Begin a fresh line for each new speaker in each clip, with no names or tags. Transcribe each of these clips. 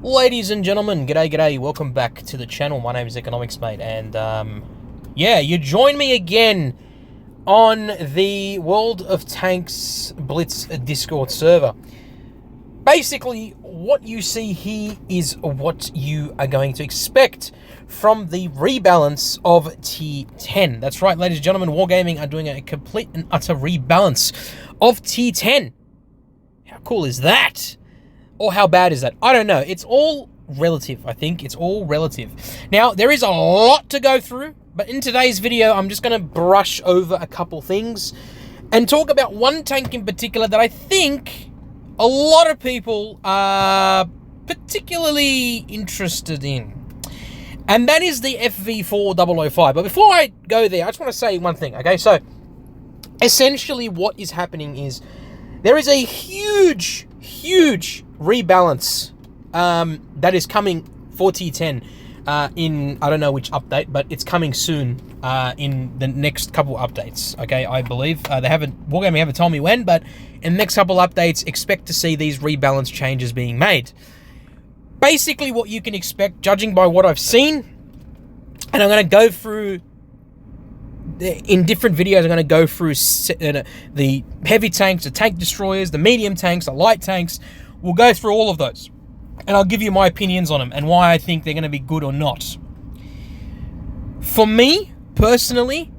Ladies and gentlemen, g'day, welcome back to the channel. My name is Economics Mate, and yeah, you join me again on the World of Tanks Blitz Discord server. Basically, what you see here is what you are going to expect from the rebalance of T10. That's right, ladies and gentlemen, Wargaming are doing a complete and utter rebalance of T10. How cool is that? Or how bad is that? I don't know. It's all relative, I think. It's all relative. Now, there is a lot to go through, but in today's video, I'm just going to brush over a couple things and talk about one tank in particular that I think a lot of people are particularly interested in. And that is the FV4005. But before I go there, I just want to say one thing, okay? So, essentially what is happening is there is a huge rebalance that is coming for T10 in, I don't know which update, but it's coming soon in the next couple updates, okay, I believe. Wargaming haven't told me when, but in the next couple updates, expect to see these rebalance changes being made. Basically, what you can expect, judging by what I've seen, and I'm going to go through in different videos, I'm going to go through the heavy tanks, the tank destroyers, the medium tanks, the light tanks. We'll go through all of those. And I'll give you my opinions on them and why I think they're going to be good or not. For me, personally,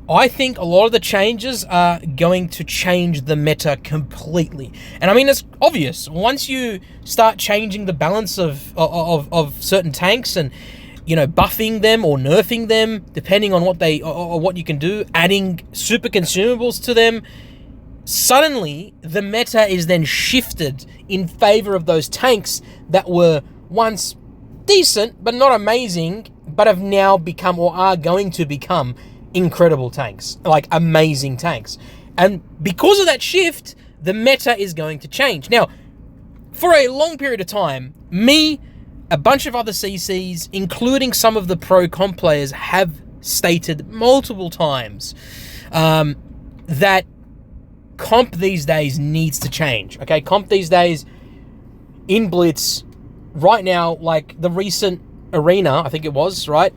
I think a lot of the changes are going to change the meta completely. And I mean, it's obvious. Once you start changing the balance of certain tanks and, you know, buffing them or nerfing them, depending on what you can do, adding super consumables to them, suddenly the meta is then shifted in favor of those tanks that were once decent but not amazing, but have now become or are going to become incredible tanks, like amazing tanks. And because of that shift, the meta is going to change. Now, for a long period of time, a bunch of other CCs, including some of the pro comp players, have stated multiple times that comp these days needs to change. Okay, comp these days in Blitz right now, like the recent arena, I think it was, right?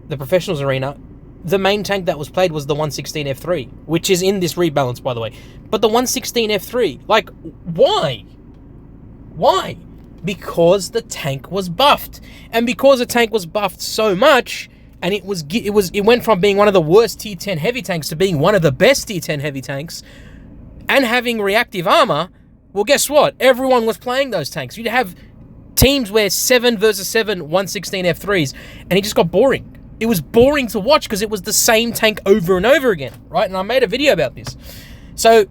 The professionals arena, the main tank that was played was the 116 F3, which is in this rebalance, by the way. But the 116 F3, like, why? Why? Because the tank was buffed. And because the tank was buffed so much, and it went from being one of the worst T10 heavy tanks to being one of the best T10 heavy tanks, and having reactive armor, well, guess what? Everyone was playing those tanks. You'd have teams where 7 versus 7 116 F3s, and it just got boring. It was boring to watch because it was the same tank over and over again, right? And I made a video about this. So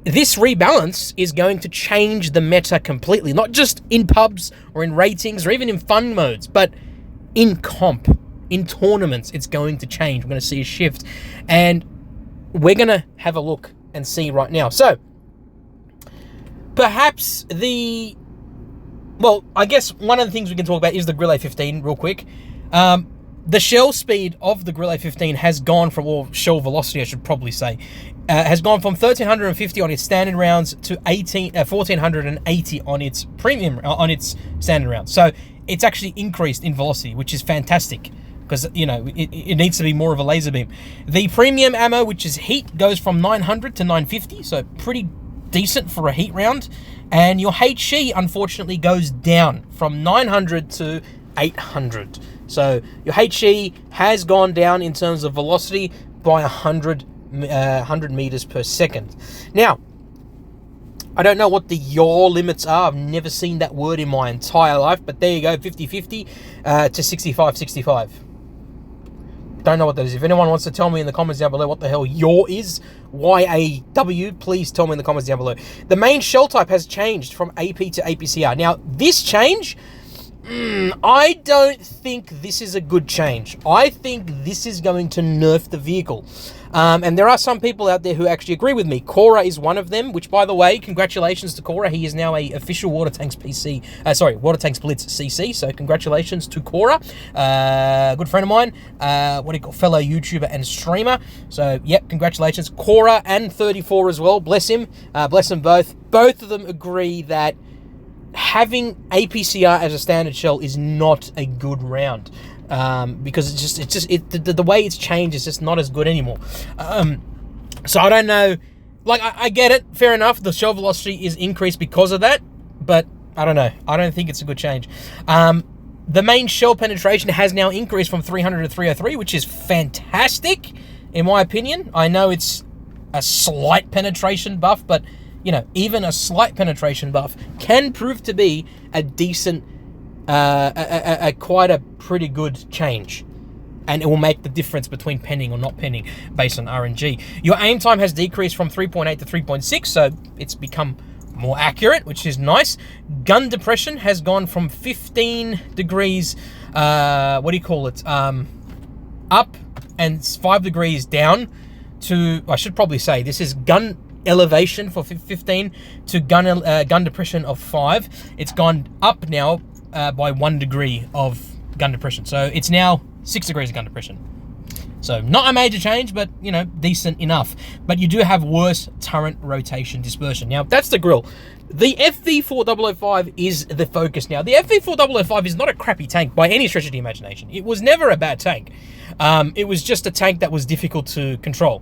this rebalance is going to change the meta completely, not just in pubs or in ratings or even in fun modes, but in comp, in tournaments, it's going to change. We're going to see a shift, and we're going to have a look and see right now. So, perhaps I guess one of the things we can talk about is the Grill A15 real quick. The shell speed of the Grill A15 has gone from, or shell velocity, I should probably say, has gone from 1,350 on its standard rounds to 1,480 on its premium, on its standard rounds. So it's actually increased in velocity, which is fantastic because, you know, it needs to be more of a laser beam. The premium ammo, which is heat, goes from 900 to 950, so pretty decent for a heat round. And your HE, unfortunately, goes down from 900 to 800. So your HE has gone down in terms of velocity by 100 meters per second. Now, I don't know what the yaw limits are. I've never seen that word in my entire life, but there you go, 50-50 to 65-65. Don't know what that is. If anyone wants to tell me in the comments down below what the hell yaw is, YAW, please tell me in the comments down below. The main shell type has changed from AP to APCR. Now, this change, I don't think this is a good change. I think this is going to nerf the vehicle. And there are some people out there who actually agree with me. Cora is one of them, which, by the way, congratulations to Cora. He is now a official Water Tanks Blitz CC. So congratulations to Cora, good friend of mine, fellow YouTuber and streamer. So yep, congratulations, Cora and 34 as well. Bless him, bless them both. Both of them agree that having APCR as a standard shell is not a good round. Because the way it's changed is just not as good anymore. So I don't know. Like, I get it. Fair enough. The shell velocity is increased because of that. But I don't know. I don't think it's a good change. The main shell penetration has now increased from 300 to 303, which is fantastic, in my opinion. I know it's a slight penetration buff, but, you know, even a slight penetration buff can prove to be a decent, quite a pretty good change. And it will make the difference between penning or not penning based on RNG. Your aim time has decreased from 3.8 to 3.6, so it's become more accurate, which is nice. Gun depression has gone from 15 degrees, up and 5 degrees down to, I should probably say, this is gun elevation for 15 to gun depression of 5. It's gone up now by 1 degree of gun depression. So it's now 6 degrees of gun depression. So not a major change, but, you know, decent enough. But you do have worse turret rotation dispersion. Now, that's the grill. The FV4005 is the focus now. The FV4005 is not a crappy tank by any stretch of the imagination. It was never a bad tank. It was just a tank that was difficult to control.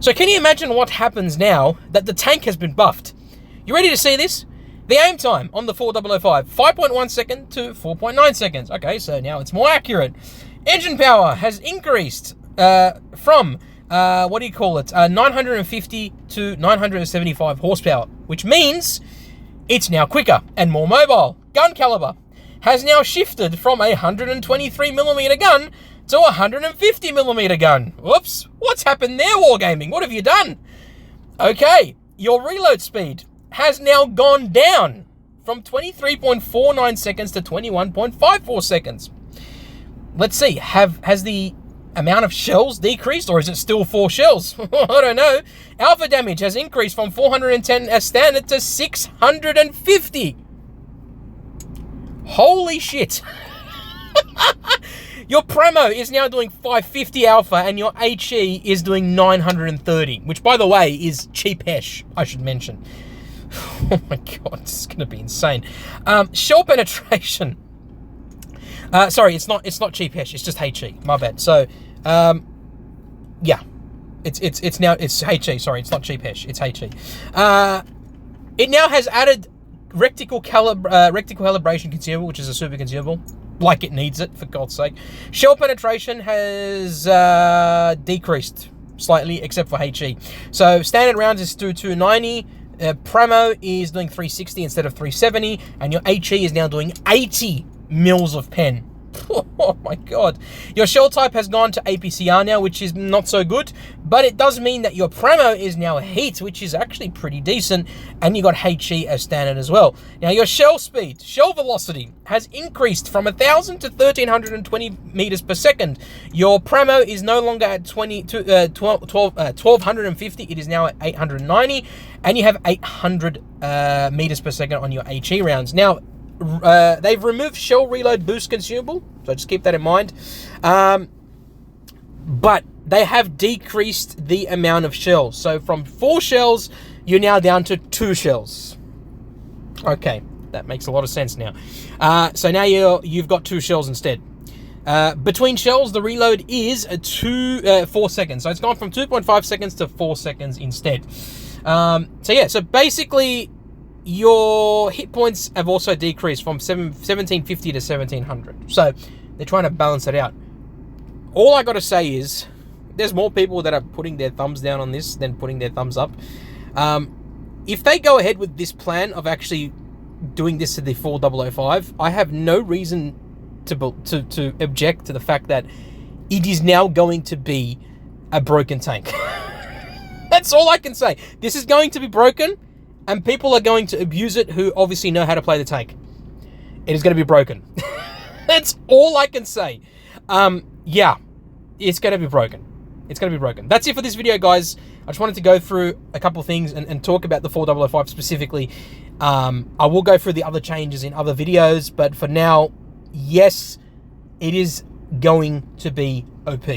So can you imagine what happens now that the tank has been buffed? You ready to see this? The aim time on the 4005, 5.1 second to 4.9 seconds. Okay, so now it's more accurate. Engine power has increased from, 950 to 975 horsepower, which means it's now quicker and more mobile. Gun caliber has now shifted from a 123mm gun to a 150mm gun. Whoops, what's happened there, Wargaming? What have you done? Okay, your reload speed has now gone down from 23.49 seconds to 21.54 seconds. Let's see, has the amount of shells decreased, or is it still 4 shells? I don't know. Alpha damage has increased from 410 as standard to 650. Holy shit. Your Premo is now doing 550 alpha, and your HE is doing 930, which, by the way, is cheap-ish, I should mention. Oh my god, this is going to be insane. Shell penetration. Sorry, it's not cheap-ish, it's just HE, my bad. So, yeah. It's HE, sorry, it's not cheap-ish, it's HE. It now has added rectical calibration consumable, which is a super consumable. Like it needs it, for God's sake. Shell penetration has decreased slightly, except for HE. So standard rounds is 290. Premo is doing 360 instead of 370, and your HE is now doing 80 mils of pen. Oh my god. Your shell type has gone to APCR now, which is not so good, but it does mean that your Premo is now heat, which is actually pretty decent, and you got HE as standard as well. Now your shell speed, shell velocity has increased from 1,000 to 1,320 meters per second. Your Premo is no longer at 1,250, it is now at 890, and you have 800 meters per second on your HE rounds. Now, they've removed shell reload boost consumable, so just keep that in mind. But they have decreased the amount of shells. So from 4 shells, you're now down to 2 shells. Okay, that makes a lot of sense now. So now you've got 2 shells instead. Between shells, the reload is 4 seconds. So it's gone from 2.5 seconds to 4 seconds instead. So yeah, so basically, your hit points have also decreased from 1750 to 1700. So they're trying to balance it out. All I got to say is there's more people that are putting their thumbs down on this than putting their thumbs up. If they go ahead with this plan of actually doing this to the 4005, I have no reason to object to the fact that it is now going to be a broken tank. That's all I can say. This is going to be broken, and people are going to abuse it who obviously know how to play the tank. It is going to be broken. That's all I can say. Yeah, it's going to be broken. It's going to be broken. That's it for this video, guys. I just wanted to go through a couple of things and talk about the 4005 specifically. I will go through the other changes in other videos, but for now, yes, it is going to be OP.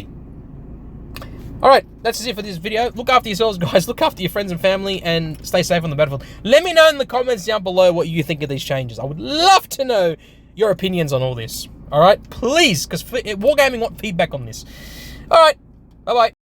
All right, that's it for this video. Look after yourselves, guys. Look after your friends and family, and stay safe on the battlefield. Let me know in the comments down below what you think of these changes. I would love to know your opinions on all this. All right, please, because Wargaming want feedback on this. All right, bye-bye.